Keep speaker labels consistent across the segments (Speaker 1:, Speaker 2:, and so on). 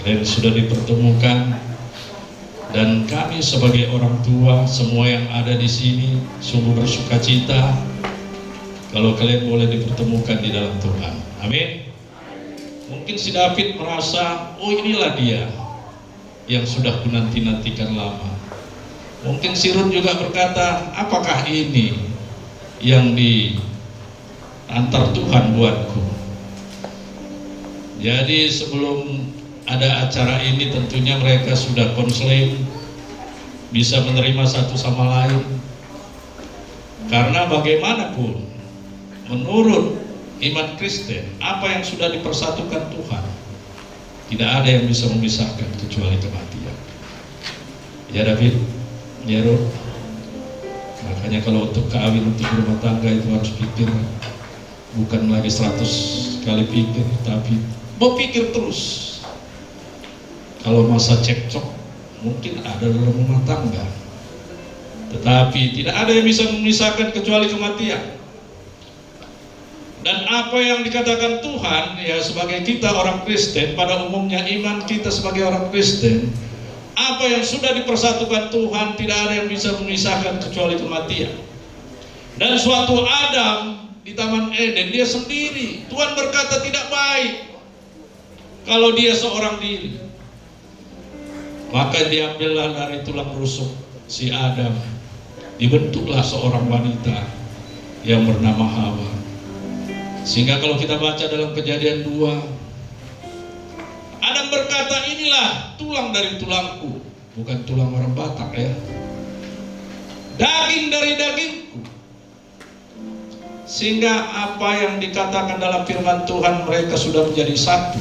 Speaker 1: Kalian sudah dipertemukan, dan kami sebagai orang tua semua yang ada di sini sungguh bersuka cita kalau kalian boleh dipertemukan di dalam Tuhan. Amin. Mungkin si David merasa, oh inilah dia yang sudah kunanti-nantikan lama. Mungkin si Run juga berkata, apakah ini yang diantar Tuhan buatku. Jadi sebelum ada acara ini tentunya mereka sudah konseling, bisa menerima satu sama lain. Karena bagaimanapun menurut iman Kristen, apa yang sudah dipersatukan Tuhan, tidak ada yang bisa memisahkan kecuali kematian. Ya David, ya Ruh. Makanya kalau untuk kawin, untuk rumah tangga itu harus pikir, bukan lagi 100 kali pikir, tapi berpikir terus. Kalau masa cekcok mungkin ada dalam rumah tangga, tetapi tidak ada yang bisa memisahkan kecuali kematian. Dan apa yang dikatakan Tuhan, ya sebagai kita orang Kristen, pada umumnya iman kita sebagai orang Kristen, apa yang sudah dipersatukan Tuhan tidak ada yang bisa memisahkan kecuali kematian. Dan suatu Adam di Taman Eden, dia sendiri, Tuhan berkata tidak baik kalau dia seorang diri. Maka diambillah dari tulang rusuk si Adam, dibentuklah seorang wanita yang bernama Hawa. Sehingga kalau kita baca dalam Kejadian 2, Adam berkata, inilah tulang dari tulangku, bukan tulang orang Batak ya, daging dari dagingku. Sehingga apa yang dikatakan dalam firman Tuhan, mereka sudah menjadi satu,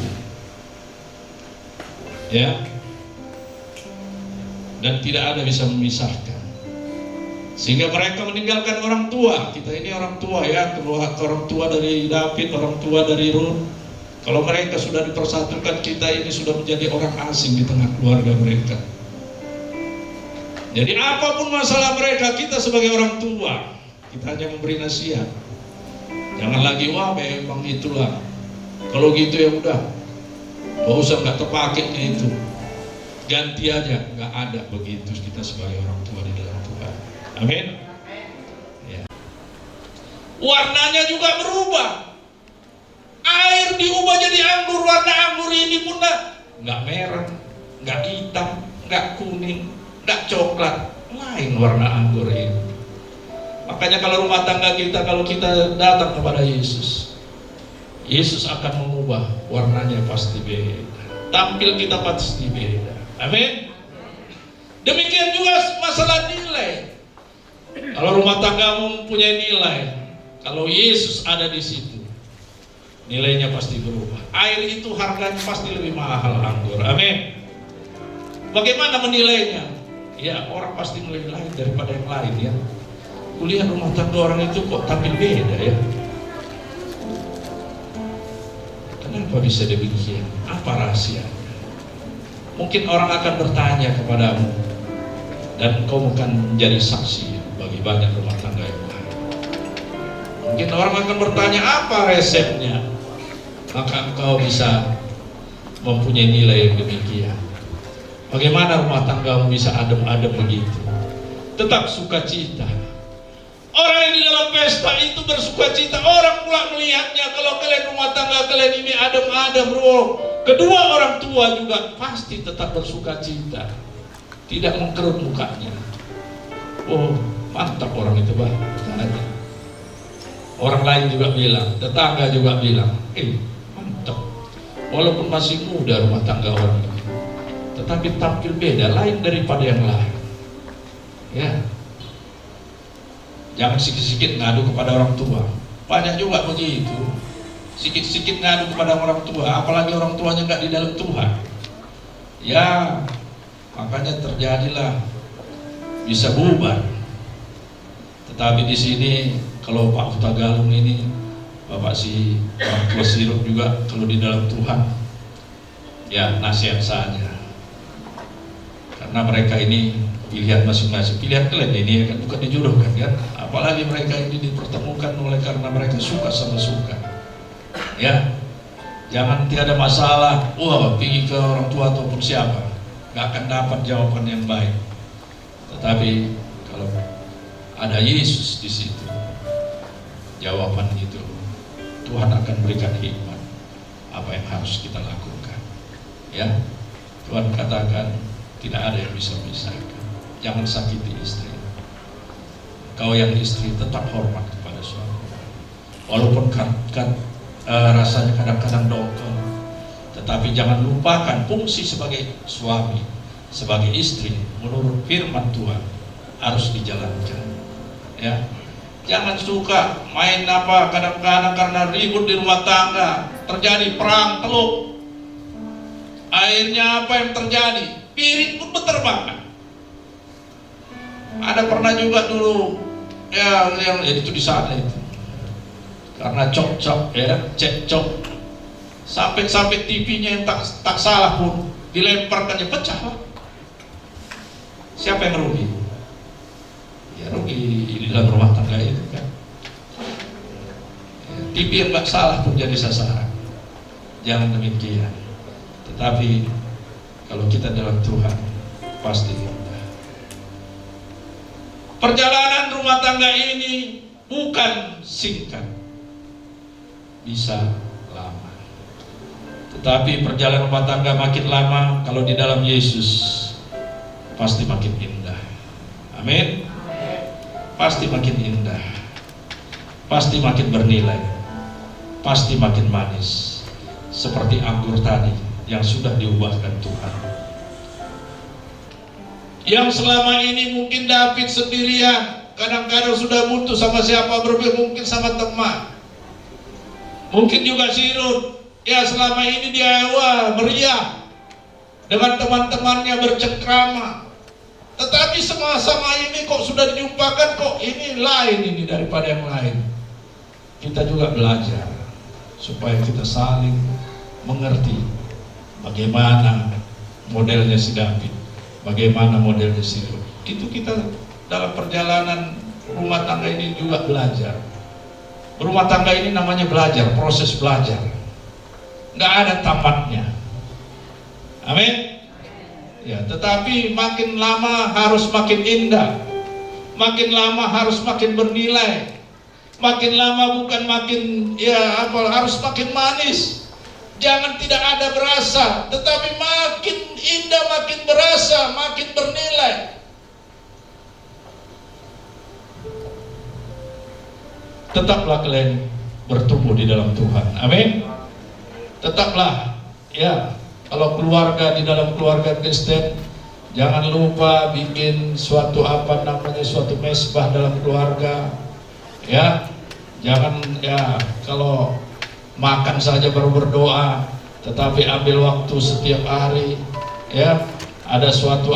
Speaker 1: ya, dan tidak ada bisa memisahkan. Sehingga mereka meninggalkan orang tua. Kita ini orang tua ya, orang tua dari David, orang tua dari Ruth. Kalau mereka sudah dipersatukan, kita ini sudah menjadi orang asing di tengah keluarga mereka. Jadi apapun masalah mereka, kita sebagai orang tua, kita hanya memberi nasihat. Jangan lagi, wah memang itulah, kalau gitu ya udah, gak usah, gak terpakainya itu, ganti aja. Gak ada begitu kita sebagai orang tua di dalam Tuhan. Amin. Ya. Warnanya juga berubah. Air diubah jadi anggur. Warna anggur ini pun nggak merah, nggak hitam, nggak kuning, nggak coklat. Lain warna anggur ini. Makanya kalau rumah tangga kita, kalau kita datang kepada Yesus, Yesus akan mengubah warnanya, pasti beda. Tampil kita pasti beda. Amin. Demikian juga masalah nilai. Kalau rumah tanggamu mempunyai nilai, kalau Yesus ada di situ, nilainya pasti berubah. Air itu harganya pasti lebih mahal anggur. Amin. Bagaimana menilainya? Ya, orang pasti menilai lain daripada yang lain ya. Kulihat rumah tangga orang itu kok tampil beda ya. Kenapa bisa demikian? Apa rahasianya? Mungkin orang akan bertanya kepadamu, dan engkau akan menjadi saksi bagi banyak rumah tangga yang lain. Mungkin orang akan bertanya, apa resepnya? Maka engkau bisa mempunyai nilai yang demikian. Bagaimana rumah tanggamu bisa adem-adem begitu? Tetap sukacita. Orang yang di dalam pesta itu bersukacita. Orang pula melihatnya, kalau kalian rumah tangga kalian ini adem-adem, kedua orang tua juga pasti tetap bersukacita, tidak mengkerut mukanya. Oh, mantap orang itu bah. Orang lain juga bilang, tetangga juga bilang, mantap. Walaupun masih muda rumah tangga orang itu, tetapi tampil beda, lain daripada yang lain. Ya, jangan sikit-sikit ngadu kepada orang tua. Banyak juga begitu, sikit-sikit ngadu kepada orang tua, apalagi orang tuanya nggak di dalam Tuhan. Ya, makanya terjadilah bisa bubar. Tetapi di sini kalau Pak Hutagalung ini, Bapak si orang tua Sirup juga, kalau di dalam Tuhan, ya nasihat saja. Karena mereka ini pilihan masing-masing, pilihan kalian ini kan bukan dijodohkan kan. Apalagi mereka ini dipertemukan oleh karena mereka suka sama suka. Ya, jangan tiada masalah, wah pergi ke orang tua ataupun siapa, nggak akan dapat jawaban yang baik. Tetapi kalau ada Yesus di situ, jawaban itu Tuhan akan berikan hikmat apa yang harus kita lakukan. Ya, Tuhan katakan tidak ada yang bisa memisahkan. Jangan sakiti istri. Kau yang istri tetap hormat kepada suami, walaupun rasanya kadang-kadang dongkol, tetapi jangan lupakan fungsi sebagai suami. sebagai istri menurut firman Tuhan harus dijalankan. Ya, jangan suka main kadang-kadang karena ribut di rumah tangga terjadi perang teluk. Akhirnya apa yang terjadi? Piring pun berterbangan. Ada pernah juga dulu ya yang itu di sana itu karena cok-cok ya, cek-cok sampai TV-nya yang tak salah pun dilemparkannya pecah lah. Siapa yang rugi? Ya rugi di dalam rumah tangga itu kan. Ya, TV yang nggak salah pun jadi sasaran. Jangan demikian. Tetapi kalau kita dalam Tuhan pasti indah. Perjalanan rumah tangga ini bukan singkat, bisa lama. Tetapi perjalanan rumah tangga makin lama kalau di dalam Yesus pasti makin indah. Amin. Pasti makin indah, pasti makin bernilai, pasti makin manis, seperti anggur tadi yang sudah diubahkan Tuhan. Yang selama ini mungkin David sendirian, kadang-kadang sudah buntu sama siapa, mungkin sama teman, mungkin juga Sirut. Ya selama ini dia meriah dengan teman-temannya bercengkrama. Tetapi sama-sama ini kok sudah dijumpakan, kok ini lain ini daripada yang lain. Kita juga belajar supaya kita saling mengerti bagaimana modelnya si David, bagaimana modelnya si Sirut. Itu kita dalam perjalanan rumah tangga ini juga belajar. Berumah tangga ini namanya belajar, proses belajar. Nggak ada tamatnya. Amin. Ya, tetapi makin lama harus makin indah, makin lama harus makin bernilai, makin lama bukan makin harus makin manis. Jangan tidak ada berasa, tetapi makin indah, makin berasa, makin bernilai. Tetaplah kalian bertumbuh di dalam Tuhan. Amin. Tetaplah ya. Kalau keluarga, di dalam keluarga Kristen, jangan lupa bikin suatu suatu mesbah dalam keluarga. Ya, jangan kalau makan saja baru berdoa, tetapi ambil waktu setiap hari. Ya, ada suatu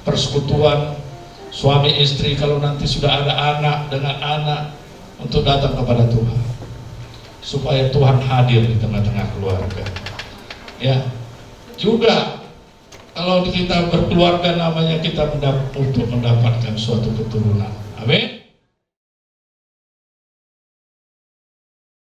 Speaker 1: persekutuan suami istri kalau nanti sudah ada anak dengan anak untuk datang kepada Tuhan, supaya Tuhan hadir di tengah-tengah keluarga. Ya, juga kalau kita berkeluarga kita untuk mendapatkan suatu keturunan. Amin.